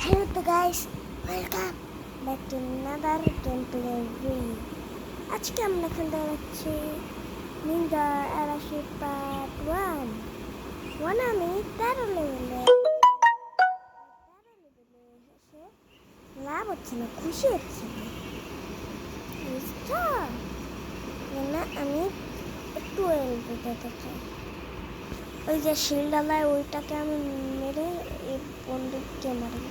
Hello to guys, welcome back to another gameplay video. আজকে আমরা খেলতে যাচ্ছি নিনজা অ্যারাশি পার্ট 1 আমি 13 লেভেলে এসে লাভ হচ্ছে না, খুশি হচ্ছে না আমি 12 যেতে চাই। ওই যে শিলডালায় ওইটাকে আমি মেরে এই বন্দুককে মারি,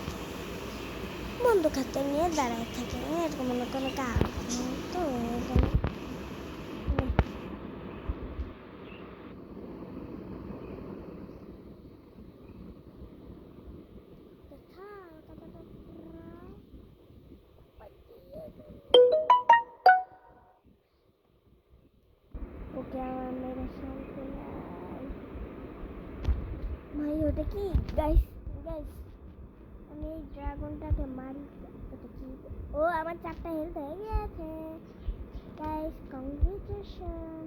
বন্দুক হাতে নিয়ে দাঁড়ায় থাকে এরকম মনে কোনো কাজ তো ওকে আমার মেরে শান্তি ভাই। ওটা কি গাইস আমি এই ড্রাগনটাকে মারি। ওটা কি? ও আমার 4টা হেলথ হয়ে গেছে গাইস, কংগ্রেচুলেশন।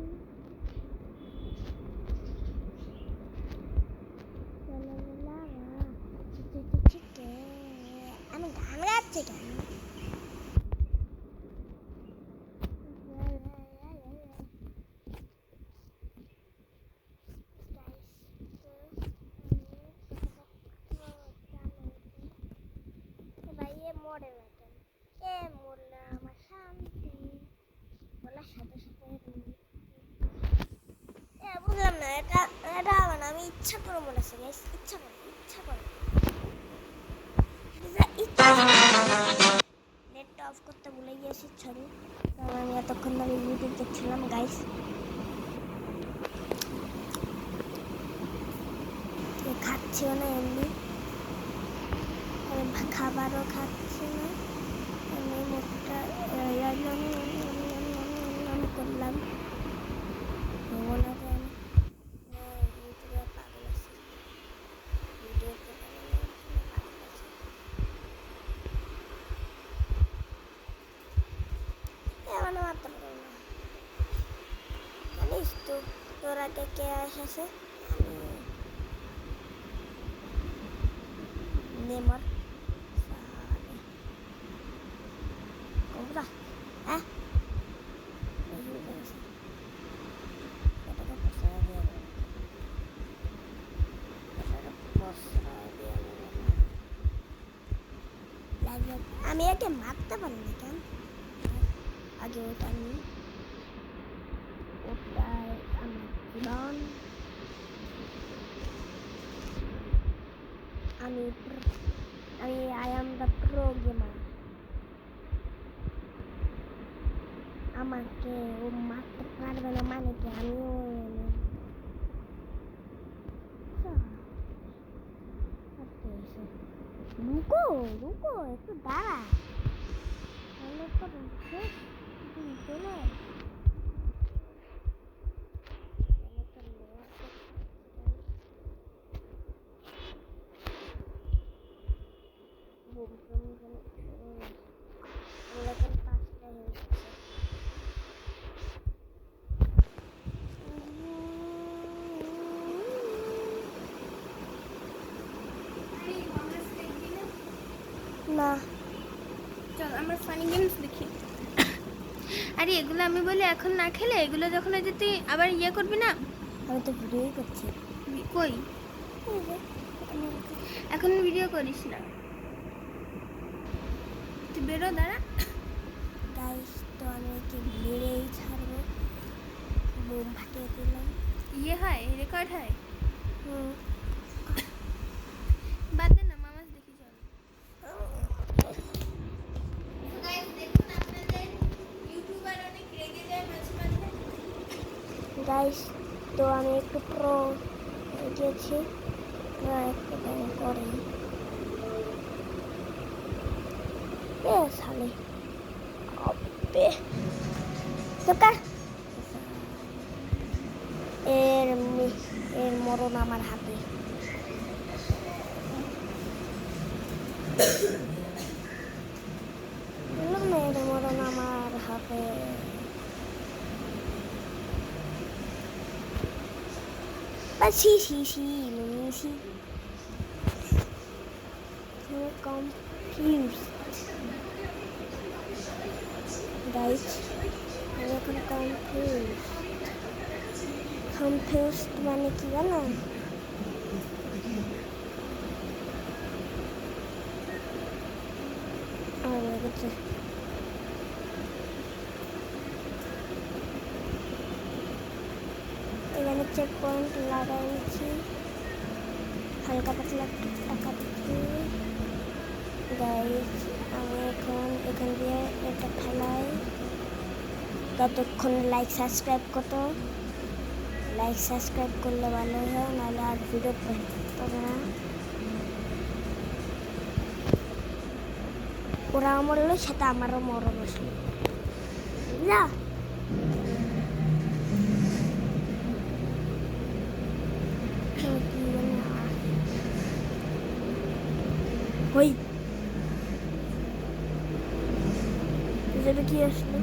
আমি গান গাচ্ছি কেন? মরে না কেন? মরলে আমার শান্তি বলার সাথে সাথে বুঝলাম না। এটা মানে আমি ইচ্ছা করে মরেছি গাইস, ইচ্ছা করে নেটটা অফ করতে ভুলে গিয়েছি, সরি। কারণ আমি এতক্ষণ ধরে ইউটিউব দেখছিলাম গাইস। খাচ্ছিও না এমনি, খাবারও খাচ্ছি না, আমি মুখটা করলাম। ইউটিউবে পাগল আছে, ভিডিও এমন মাত্র জানিস তো তোর আগে কে এসেছে? নেমার কোবরা হ্যাঁ আমি একে মারতে পারি না কেন? আগে ওটা নিই, ওটাই আমার জীবন। আমি I am the pro gamer. আমাকে ও মারতে পারবে না মানে কি? আমিও রুকো একটু দাঁড়া, তাহলে তো চলে না। চল আমরা ফানি গেমস দেখি। আরে এগুলো আমি বলি এখন না খেলে, এগুলো যখন ওই যে তুই আবার ইয়ে করবি না। আমি তো ভিডিওই করছি। কই এখন ভিডিও করিস না, তুই বেরো, দাঁড়া। গাইস তো আমি কি মেরেই ছাড়বো, বোম ফাটিয়ে দিলাম। ইয়ে হয়, রেকর্ড হয়। বাদ দে না, মামাস দেখি চল। গাইস তো আমি একটু প্রো গেছি না, একটু পরে সালে এর মরণ আমার হাতে। এর মরণ আমার হাতে। Sí, sí, sí, lo sí. Confuse guys, আমি এখন কনফিউজ মানে কি জানো? এখানে চেক পয়েন্ট লাগাইছি, হালকা পাতলা টাকা দিচ্ছি গাইস। আমি এখন এখান দিয়ে এটা খেলাই। ততক্ষণ লাইক সাবস্ক্রাইব করলে ভালো হয়, নাহলে আর ভিডিও পাবে না। ওরা মরলো, সাথে আমারও মরো বসলো না। ওই কি আসলো?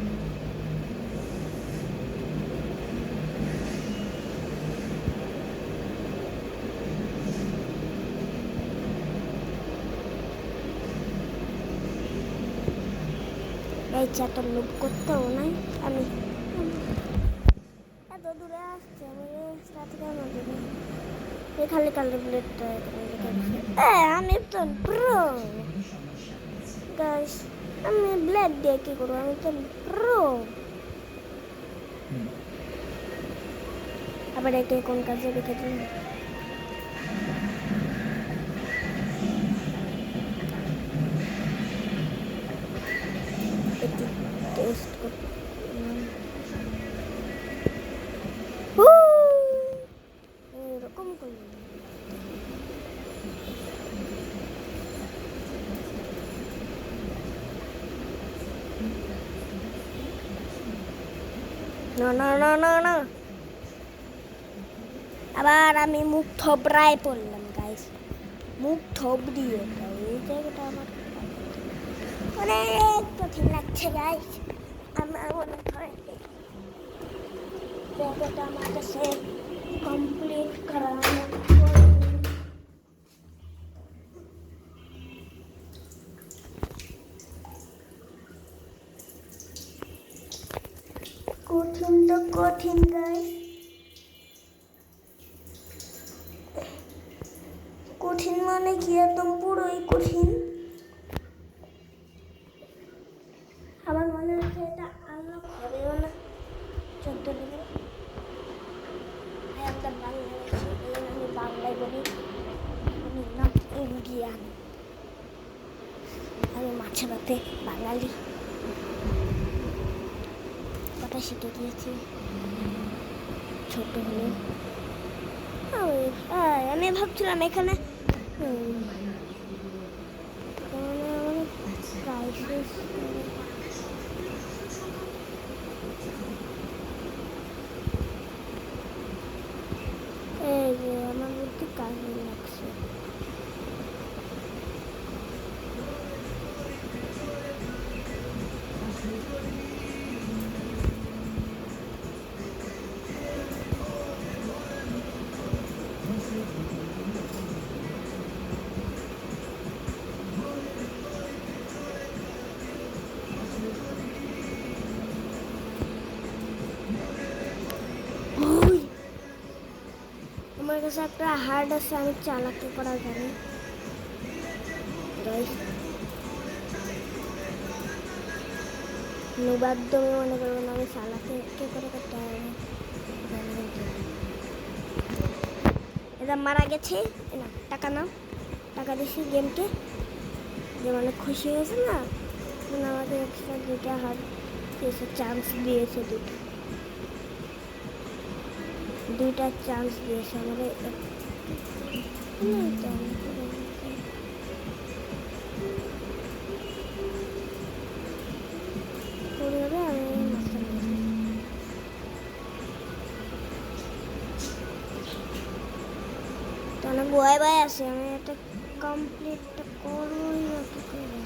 এই চাটা লোভ করতেও নাই। আমি এত দূরে আসছি, আমি রাতে কেন দেবো? খালি কালার ব্লেডটা আমি তো প্রো গাইস। আমি ব্লেড দিয়ে কি করবো? আমি তো প্রো। আবার একে কোন কাজে রেখে দিন? এটি টেস্ট করতে এরকম করলাম। না, আবার আমি মুখ থবড়ায় পড়লাম গাইস। মুখ থবড়িয়ে এই জায়গাটা আমার অনেক কঠিন লাগছে গাইস। আমার মনে হয় জায়গাটা আমার কাছে কমপ্লিট করা কঠিন, তো কঠিন গাইস। কঠিন মানে কি? একদম পুরোই কঠিন। আমার মনে হচ্ছে এটা আনলক হবেও না 14 লেভেল। আমরা বাংলাদেশি, আমি বাংলায় বলি। আমি নাম ইন্ডিয়ান, আমি মাছে ভাতে বাঙালি। কথা শিখে গিয়েছি ছোট হলে। আমি ভাবছিলাম এখানে আমার বুদ্ধি কাজে লাগছে। আমার কাছে একটা হার্ড আছে, আমি চালাকি করা জানি গাইস। বাধ্য মনে করবেন আমি চালাকি কে করে করতে হবে। এটা মারা গেছে না, টাকা নাও, টাকা দিছি গেমকে। গেম অনেক খুশি হয়েছে না, আমাকে এক্সট্রা 2টা হার্ড দিয়েছে, চান্স দিয়েছে। 2টা চান্স দিয়েছে আমাদের। অনেক ভয় ভয় আছে, আমি এটা কমপ্লিট করবই না কি করে।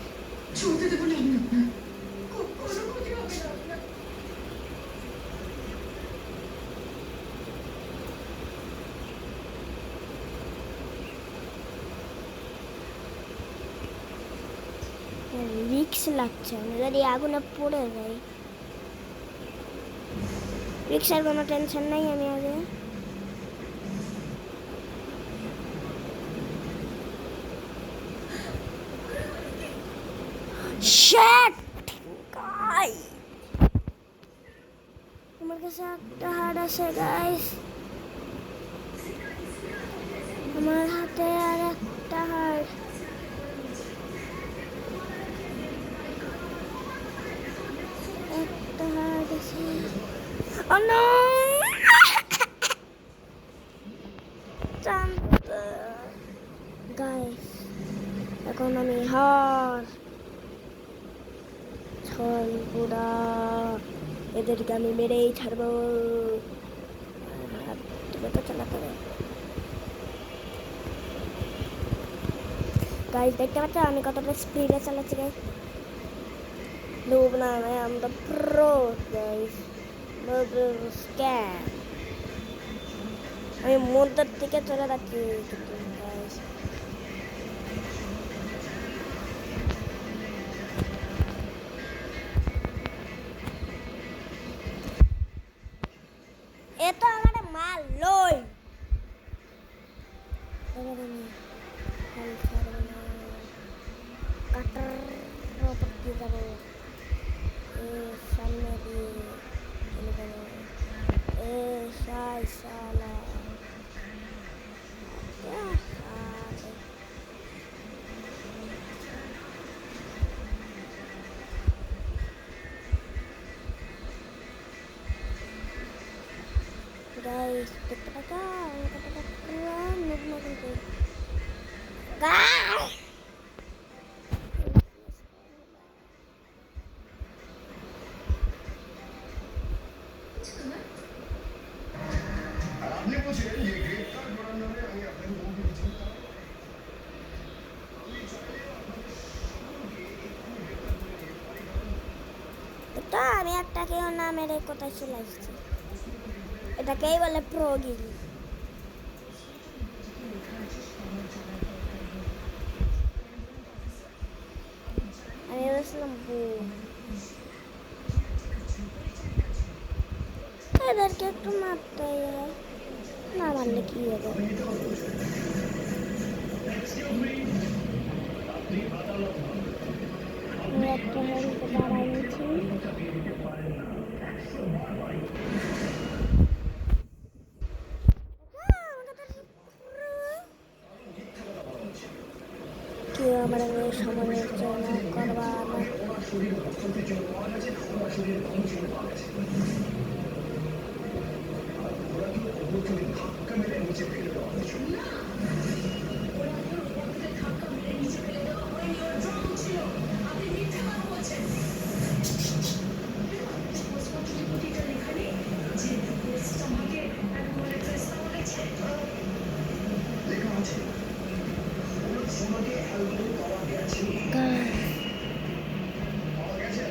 রিক্স লাগছে, আমি যদি আগুনে পড়ে যাই। রিক্সার কোনো টেনশন নাই, আমি আগে Shit! Guys! আমার কাছে একটা হাড় আছে গাইস, আমার হাতে আর একটা হাড়। একটা হাড় আছে। Oh no! গাইস, এখন আমি হার ছলপুরা, এদেরকে আমি মেরেই ছাড়বো। তুমি তো চালাতে হবে গাইস, দেখতে পাচ্ছ আমি কতটা স্পিডে চালাচ্ছি গাইস। ডুব না, I am the pro guys, no scam. আমি মধ্যের থেকে চলে যাচ্ছি গাইস। এ তো আমার মাল লই, কাটার উপর দিয়ে যাবো, সামনে দিয়ে চলে যাবো। শালা guys, দেখতে পাচ্ছ আমি কতটা পুরো নগ্ন কিন্তু গাইস। आपने मुझे ये गेट कार्ड बनाने में आगे अपने को भी चिंता তো আমি একটাকেও না মেরে কোথায় চলে আসছি, এটাকেই বলে প্রোগিরি। আমি বলছিলাম এদেরকে একটু মারতে হয়, না মারলে কি হবে। আমি একটা হেল্প বাড়াই নিচ্ছি। কেউ আমার সময়ের জন্য করবা না।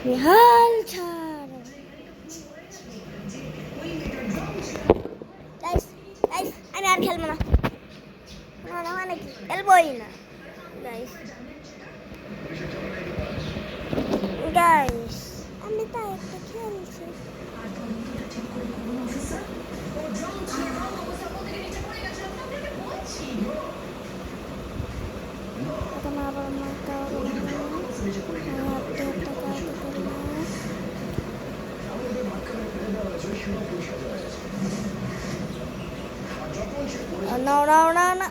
নিহাল ছাড় গাইস, গাইস আমি আর খেলবো না, মানে কি খেলবোই না গাইস। গাইস আমি তাই একটা খেলছি। এখন আবার মাথা no no no no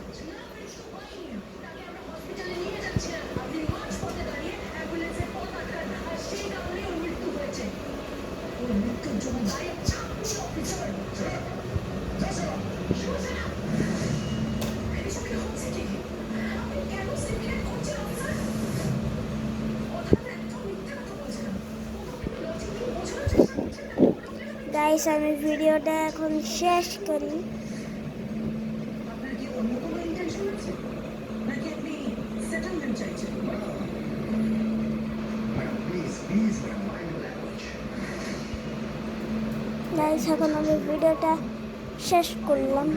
guys, আমি ভিডিওটা এখন শেষ করি। গাইস এখন আমি ভিডিওটা শেষ করলাম।